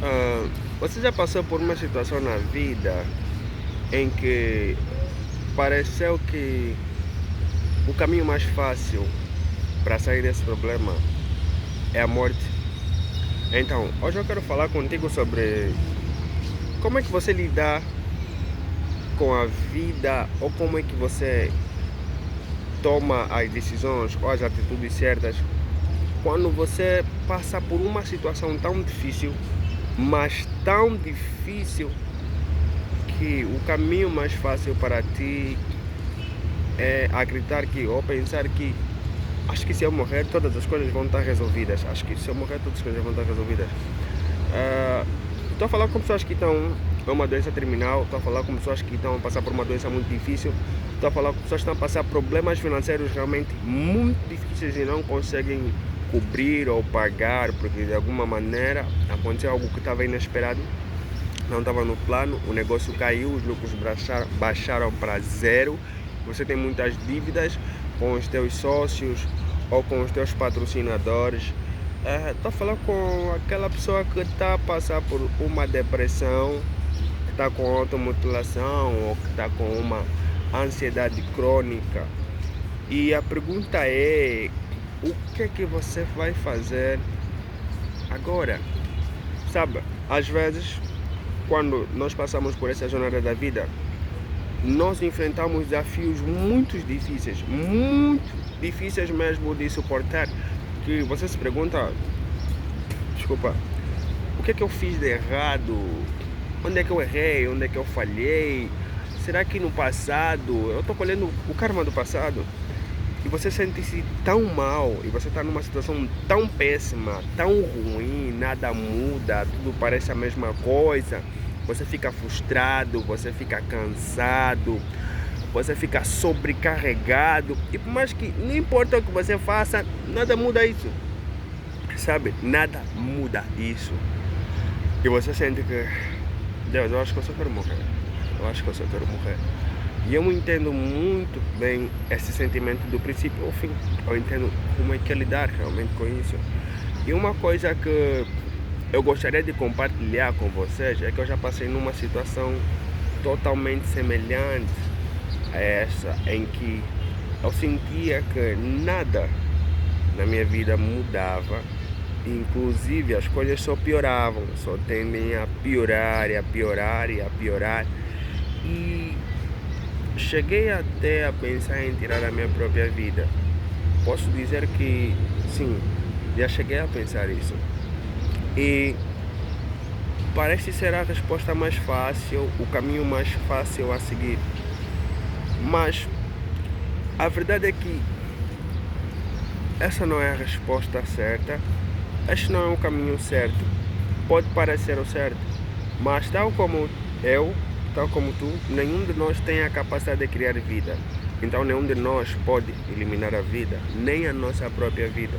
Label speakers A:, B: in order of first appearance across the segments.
A: Ah, você já passou por uma situação na vida em que pareceu que o caminho mais fácil para sair desse problema é a morte? Então, hoje eu quero falar contigo sobre como é que você lida com a vida ou como é que você toma as decisões ou as atitudes certas quando você passa por uma situação tão difícil, mas tão difícil que o caminho mais fácil para ti é acreditar que, ou pensar que, acho que se eu morrer todas as coisas vão estar resolvidas. Acho que se eu morrer todas as coisas vão estar resolvidas. Estou a falar com pessoas que estão com uma doença terminal, estou a falar com pessoas que estão a passar por uma doença muito difícil, estou a falar com pessoas que estão a passar problemas financeiros realmente muito difíceis e não conseguem cobrir ou pagar, porque de alguma maneira aconteceu algo que estava inesperado, não estava no plano, o negócio caiu, os lucros baixaram para zero, você tem muitas dívidas com os teus sócios ou com os teus patrocinadores. Estou a falar com aquela pessoa que está a passar por uma depressão, que está com automutilação ou que está com uma ansiedade crônica. E a pergunta é, o que é que você vai fazer agora? Sabe, às vezes, quando nós passamos por essa jornada da vida, nós enfrentamos desafios muito difíceis mesmo de suportar, que você se pergunta, desculpa, o que é que eu fiz de errado? Onde é que eu errei? Onde é que eu falhei? Será que no passado, eu estou colhendo o karma do passado? E você sente-se tão mal, e você está numa situação tão péssima, tão ruim, nada muda, tudo parece a mesma coisa. Você fica frustrado, você fica cansado, você fica sobrecarregado. E por mais que não importa o que você faça, nada muda isso. Sabe? Nada muda isso. E você sente que, Deus, eu acho que eu só quero morrer. Eu acho que eu só quero morrer. E eu entendo muito bem esse sentimento do princípio ao fim. Eu entendo como é que é lidar realmente com isso. E uma coisa que eu gostaria de compartilhar com vocês é que eu já passei numa situação totalmente semelhante a essa, em que eu sentia que nada na minha vida mudava, inclusive as coisas só pioravam, só tendem a piorar e a piorar e a piorar. E cheguei até a pensar em tirar a minha própria vida. Posso dizer que sim, já cheguei a pensar isso. E parece ser a resposta mais fácil, o caminho mais fácil a seguir. Mas a verdade é que essa não é a resposta certa, este não é o caminho certo. Pode parecer o certo, mas tal como eu, tal como tu, nenhum de nós tem a capacidade de criar vida. Então nenhum de nós pode eliminar a vida, nem a nossa própria vida.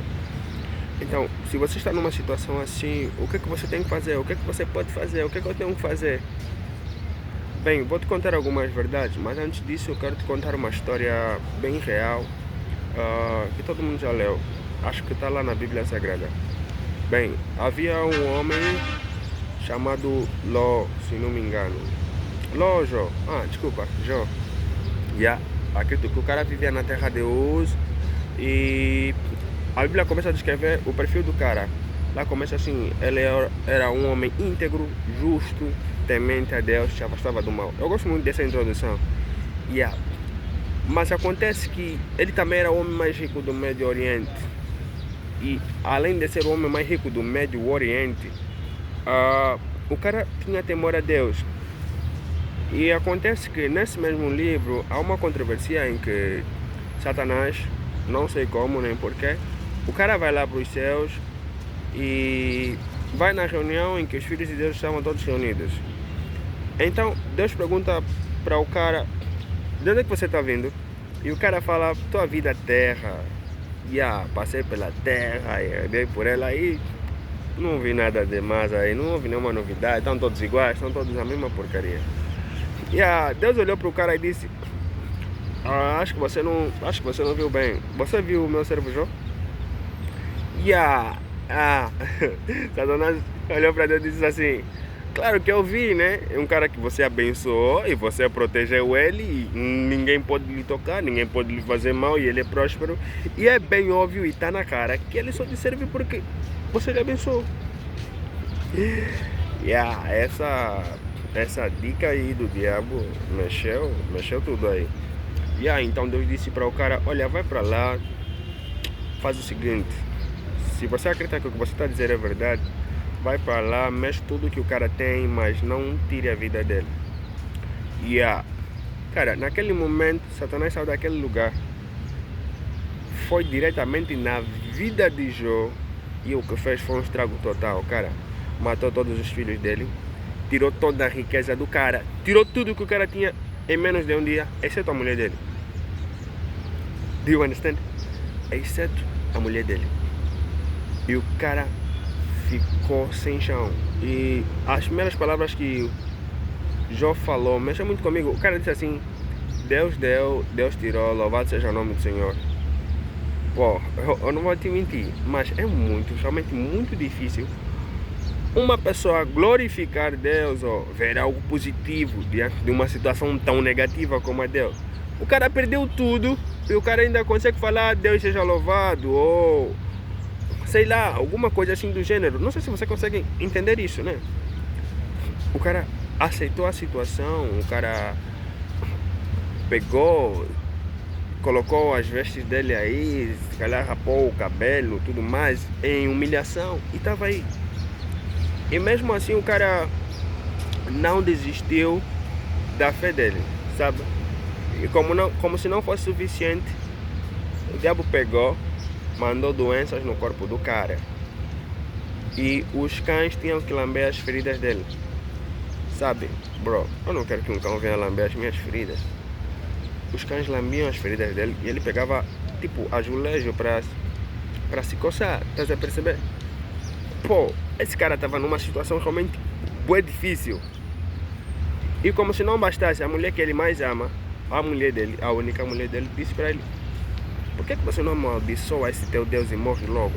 A: Então, se você está numa situação assim, o que é que você tem que fazer? O que é que você pode fazer? O que é que eu tenho que fazer? Bem, vou te contar algumas verdades, mas antes disso eu quero te contar uma história bem real, que todo mundo já leu. Acho que está lá na Bíblia Sagrada. Bem, havia um homem chamado Ló, se não me engano. Ló, Jó. Desculpa, Jó. Acredito que o cara vivia na terra de Uz e a Bíblia começa a descrever o perfil do cara. Lá começa assim, ele era um homem íntegro, justo, temente a Deus, se afastava do mal. Eu gosto muito dessa introdução. Mas acontece que ele também era o homem mais rico do Médio Oriente. E além de ser o homem mais rico do Médio Oriente, o cara tinha temor a Deus. E acontece que nesse mesmo livro há uma controvérsia em que Satanás, não sei como nem porquê, o cara vai lá para os céus e vai na reunião em que os filhos de Deus estavam todos reunidos. Então Deus pergunta para o cara, de onde é que você está vindo? E o cara fala, tua vida terra. Passei pela terra, andei por ela aí, não vi nada demais aí, não houve nenhuma novidade, estão todos iguais, estão todos a mesma porcaria. Deus olhou para o cara e disse, acho que você não viu bem. Você viu o meu servo Jó? Satanás, Olhou para Deus e disse assim: claro que eu vi, né? É um cara que você abençoou e você protegeu ele e ninguém pode lhe tocar, ninguém pode lhe fazer mal e ele é próspero. E é bem óbvio e está na cara que ele só te serve porque você lhe abençoou. Yeah, essa dica aí do diabo mexeu tudo aí. Então Deus disse para o cara: olha, vai para lá, faz o seguinte, se você acredita que o que você está dizendo é verdade, vai para lá, mexe tudo que o cara tem, mas não tire a vida dele. Cara, naquele momento, Satanás saiu daquele lugar, foi diretamente na vida de Jó, e o que fez foi um estrago total. Cara, matou todos os filhos dele, tirou toda a riqueza do cara, tirou tudo que o cara tinha em menos de um dia, exceto a mulher dele. Do you understand? Exceto a mulher dele. E o cara ficou sem chão. E as primeiras palavras que Jó falou mexeu muito comigo. O cara disse assim: Deus deu, Deus tirou, louvado seja o nome do Senhor. Pô, eu não vou te mentir, mas é realmente muito difícil uma pessoa glorificar Deus ou ver algo positivo diante de uma situação tão negativa como a Deus. O cara perdeu tudo e o cara ainda consegue falar Deus seja louvado ou sei lá, alguma coisa assim do gênero. Não sei se você consegue entender isso, né? O cara aceitou a situação, o cara pegou, colocou as vestes dele aí, se calhar rapou o cabelo, tudo mais, em humilhação e estava aí. E mesmo assim o cara não desistiu da fé dele, sabe? E como se não fosse suficiente, o diabo pegou, mandou doenças no corpo do cara. E os cães tinham que lamber as feridas dele. Sabe, bro, eu não quero que um cão venha lamber as minhas feridas. Os cães lambiam as feridas dele e ele pegava, tipo, azulejo pra se coçar, tá a perceber? Pô, esse cara tava numa situação realmente bem difícil. E como se não bastasse, a mulher que ele mais ama, a mulher dele, a única mulher dele, disse pra ele: por que você não amaldiçoa esse teu Deus e morre logo?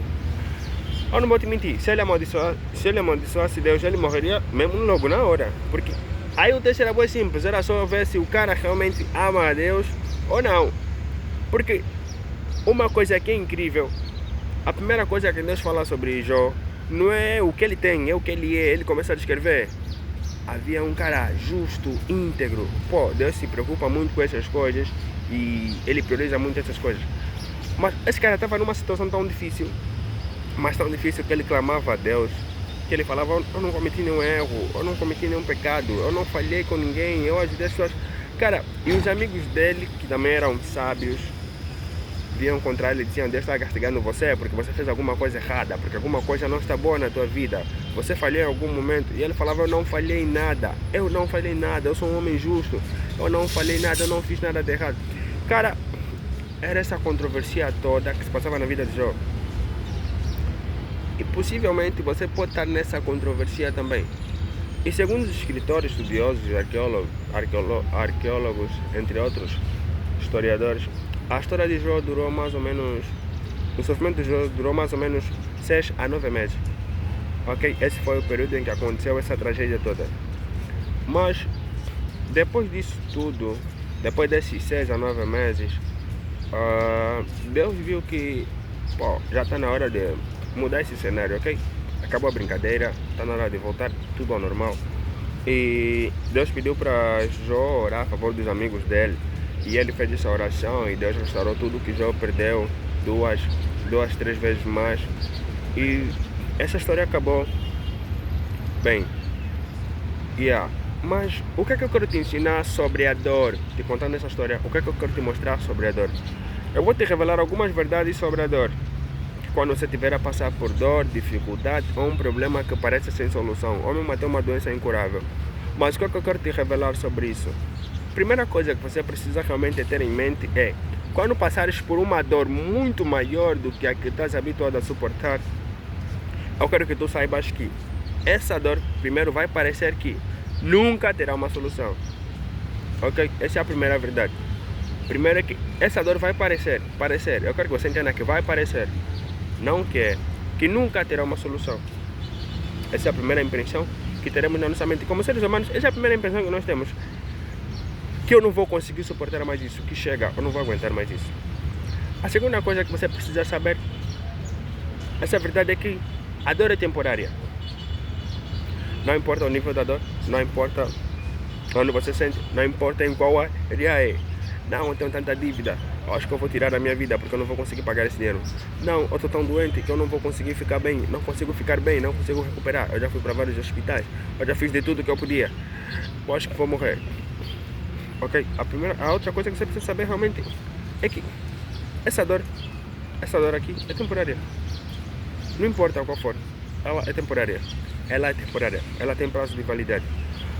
A: Eu não vou te mentir, se ele amaldiçoasse Deus, ele morreria mesmo logo na hora. Porque aí o texto era bem simples, era só ver se o cara realmente ama a Deus ou não. Porque uma coisa que é incrível, a primeira coisa que Deus fala sobre Jó não é o que ele tem, é o que ele é. Ele começa a descrever: havia um cara justo, íntegro. Pô, Deus se preocupa muito com essas coisas e ele prioriza muito essas coisas. Mas esse cara estava numa situação tão difícil, mas tão difícil, que ele clamava a Deus, que ele falava: eu não cometi nenhum erro, eu não cometi nenhum pecado, eu não falhei com ninguém, eu ajudei as pessoas. Cara, e os amigos dele, que também eram sábios, vinham contra ele e diziam: Deus está castigando você porque você fez alguma coisa errada, porque alguma coisa não está boa na tua vida, você falhou em algum momento. E ele falava: eu não falhei em nada, eu não falhei em nada, eu sou um homem justo, eu não falhei nada, eu não fiz nada de errado. Cara, era essa controvérsia toda que se passava na vida de Jó. E possivelmente você pode estar nessa controvérsia também. E segundo os escritores, estudiosos, arqueólogos, entre outros historiadores, a história de Jó durou mais ou menos, o sofrimento de Jó durou mais ou menos 6 a 9 meses. Ok? Esse foi o período em que aconteceu essa tragédia toda. Mas depois disso tudo, depois desses 6 a 9 meses, Deus viu que já está na hora de mudar esse cenário, ok? Acabou a brincadeira, está na hora de voltar tudo ao normal. E Deus pediu para Jó orar a favor dos amigos dele. E ele fez essa oração e Deus restaurou tudo que Jó perdeu, duas, 3 vezes mais. E essa história acabou bem. Mas o que é que eu quero te ensinar sobre a dor? Te contando essa história, o que é que eu quero te mostrar sobre a dor? Eu vou te revelar algumas verdades sobre a dor. Quando você estiver a passar por dor, dificuldade ou um problema que parece sem solução, ou mesmo até uma doença incurável. Mas o que é que eu quero te revelar sobre isso? Primeira coisa que você precisa realmente ter em mente é: quando passares por uma dor muito maior do que a que estás habituado a suportar, eu quero que tu saibas que essa dor, primeiro, vai parecer que nunca terá uma solução. Ok? Essa é a primeira verdade. Primeiro é que essa dor vai parecer. Eu quero que você entenda que vai parecer, não que nunca terá uma solução. Essa é a primeira impressão que teremos na nossa mente. Como seres humanos, essa é a primeira impressão que nós temos. Que eu não vou conseguir suportar mais isso, que chega, eu não vou aguentar mais isso. A segunda coisa que você precisa saber, essa verdade é que a dor é temporária. Não importa o nível da dor, não importa onde você sente, não importa em qual área é. Não, eu tenho tanta dívida, eu acho que eu vou tirar da minha vida porque eu não vou conseguir pagar esse dinheiro. Não, eu estou tão doente que eu não vou conseguir ficar bem, não consigo ficar bem, não consigo recuperar. Eu já fui para vários hospitais, eu já fiz de tudo que eu podia. Eu acho que vou morrer. Ok? A outra coisa que você precisa saber realmente é que essa dor aqui é temporária. Não importa qual for, ela é temporária. Ela é temporária, ela tem prazo de validade.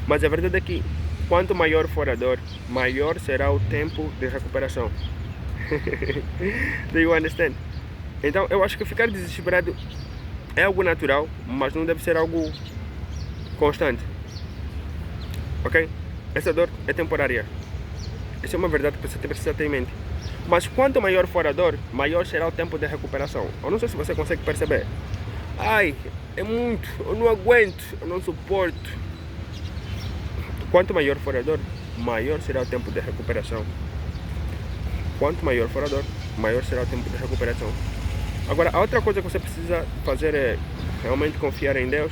A: Mas a verdade é que quanto maior for a dor, maior será o tempo de recuperação. Do you understand? Então eu acho que ficar desesperado é algo natural, mas não deve ser algo constante. Ok? Essa dor é temporária. Essa é uma verdade que você precisa ter em mente. Mas quanto maior for a dor, maior será o tempo de recuperação. Eu não sei se você consegue perceber. Ai, é muito, eu não aguento, eu não suporto. Quanto maior for a dor, maior será o tempo de recuperação. Quanto maior for a dor, maior será o tempo de recuperação. Agora, a outra coisa que você precisa fazer é realmente confiar em Deus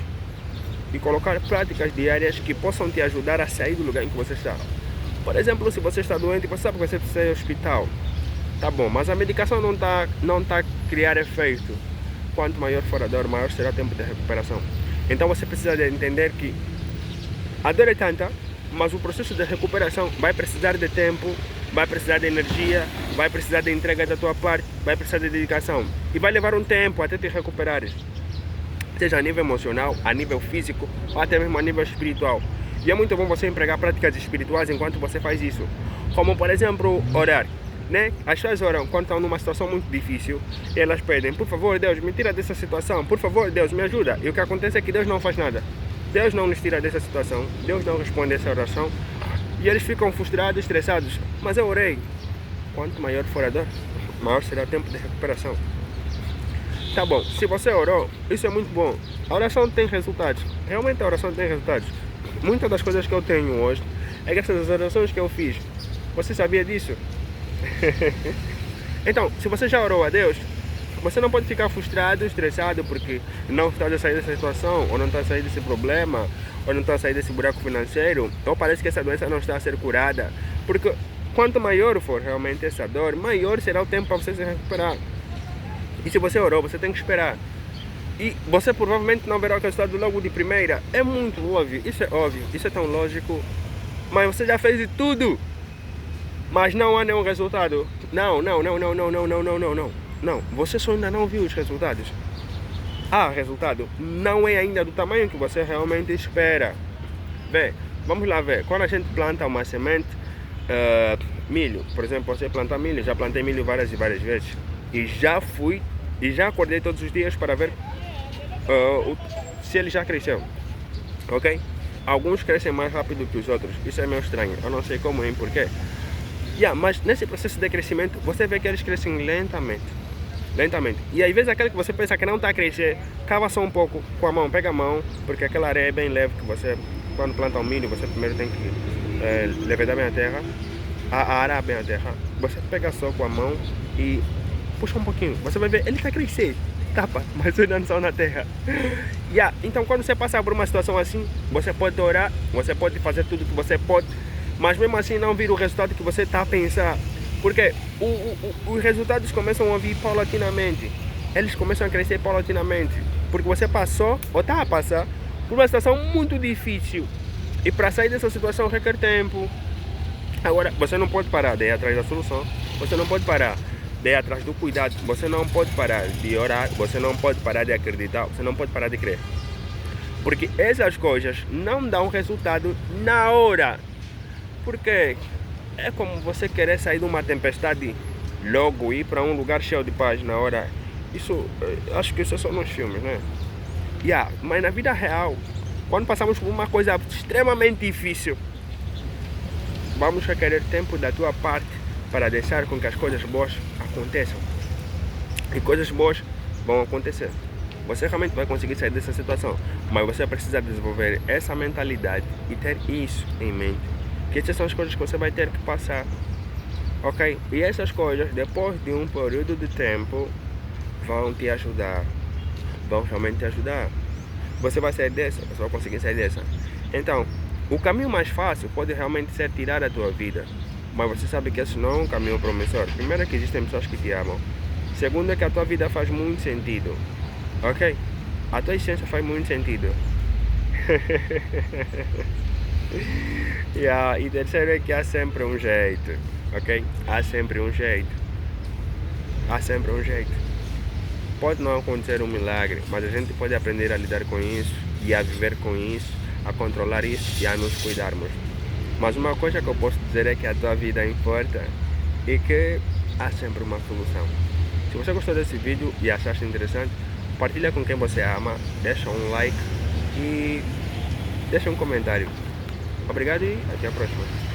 A: e colocar práticas diárias que possam te ajudar a sair do lugar em que você está. Por exemplo, se você está doente, você sabe que você precisa ir ao hospital. Tá bom, mas a medicação não tá a criar efeito. Quanto maior for a dor, maior será o tempo de recuperação. Então você precisa de entender que a dor é tanta, mas o processo de recuperação vai precisar de tempo, vai precisar de energia, vai precisar de entrega da tua parte, vai precisar de dedicação. E vai levar um tempo até te recuperares. Seja a nível emocional, a nível físico, ou até mesmo a nível espiritual. E é muito bom você empregar práticas espirituais enquanto você faz isso. Como, por exemplo, orar. Né? As pessoas oram quando estão numa situação muito difícil e elas pedem, por favor, Deus, me tira dessa situação, por favor, Deus, me ajuda. E o que acontece é que Deus não faz nada. Deus não nos tira dessa situação, Deus não responde essa oração e eles ficam frustrados, estressados. Mas eu orei. Quanto maior for a dor, maior será o tempo de recuperação. Tá bom, se você orou, isso é muito bom. A oração tem resultados, realmente a oração tem resultados. Muitas das coisas que eu tenho hoje é graças às orações que eu fiz. Você sabia disso? Então, se você já orou a Deus, você não pode ficar frustrado, estressado porque não está a sair dessa situação, ou não está a sair desse problema, ou não está a sair desse buraco financeiro, ou parece que essa doença não está a ser curada. Porque quanto maior for realmente essa dor, maior será o tempo para você se recuperar. E se você orou, você tem que esperar. E você provavelmente não verá o resultado logo de primeira. É muito óbvio, isso é tão lógico. Mas você já fez de tudo. Mas não há nenhum resultado. Não. Não, você só ainda não viu os resultados. Há resultado. Não é ainda do tamanho que você realmente espera. Vê, vamos lá ver. Quando a gente planta uma semente, milho, por exemplo, você planta milho, já plantei milho várias e várias vezes. E já acordei todos os dias para ver se ele já cresceu. Ok? Alguns crescem mais rápido que os outros. Isso é meio estranho. Eu não sei como e porquê. Mas nesse processo de crescimento, você vê que eles crescem lentamente. E às vezes aquele que você pensa que não está a crescer, cava só um pouco com a mão, pega a mão, porque aquela areia é bem leve que você, quando planta um milho, você primeiro tem que levantar bem a terra, arar bem a terra. Você pega só com a mão e puxa um pouquinho, você vai ver, ele está a crescer, tapa, mas ainda não são na terra. Então quando você passa por uma situação assim, você pode orar, você pode fazer tudo que você pode, mas mesmo assim não vir o resultado que você está a pensar. Porque os resultados começam a vir paulatinamente. Eles começam a crescer paulatinamente. Porque você passou, ou está a passar, por uma situação muito difícil. E para sair dessa situação requer tempo. Agora, você não pode parar de ir atrás da solução. Você não pode parar de ir atrás do cuidado. Você não pode parar de orar. Você não pode parar de acreditar. Você não pode parar de crer. Porque essas coisas não dão resultado na hora. Porque é como você querer sair de uma tempestade logo e ir para um lugar cheio de paz na hora. Isso, acho que isso é só nos filmes, né? Mas na vida real, quando passamos por uma coisa extremamente difícil, vamos requerer tempo da tua parte para deixar com que as coisas boas aconteçam. E coisas boas vão acontecer. você realmente vai conseguir sair dessa situação. Mas você precisa desenvolver essa mentalidade e ter isso em mente. Que essas são as coisas que você vai ter que passar. Ok? E essas coisas, depois de um período de tempo, vão te ajudar. Vão realmente te ajudar. Você vai sair dessa, você vai conseguir sair dessa. Então, o caminho mais fácil pode realmente ser tirar a tua vida. Mas você sabe que esse não é um caminho promissor. Primeiro é que existem pessoas que te amam. Segundo é que a tua vida faz muito sentido. Ok? A tua essência faz muito sentido. Yeah. E terceiro é que há sempre um jeito. Ok? Há sempre um jeito. Há sempre um jeito. Pode não acontecer um milagre, mas a gente pode aprender a lidar com isso e a viver com isso, a controlar isso e a nos cuidarmos. Mas uma coisa que eu posso dizer é que a tua vida importa e que há sempre uma solução. Se você gostou desse vídeo e achaste interessante, partilha com quem você ama, deixa um like e deixa um comentário. Obrigado e até a próxima.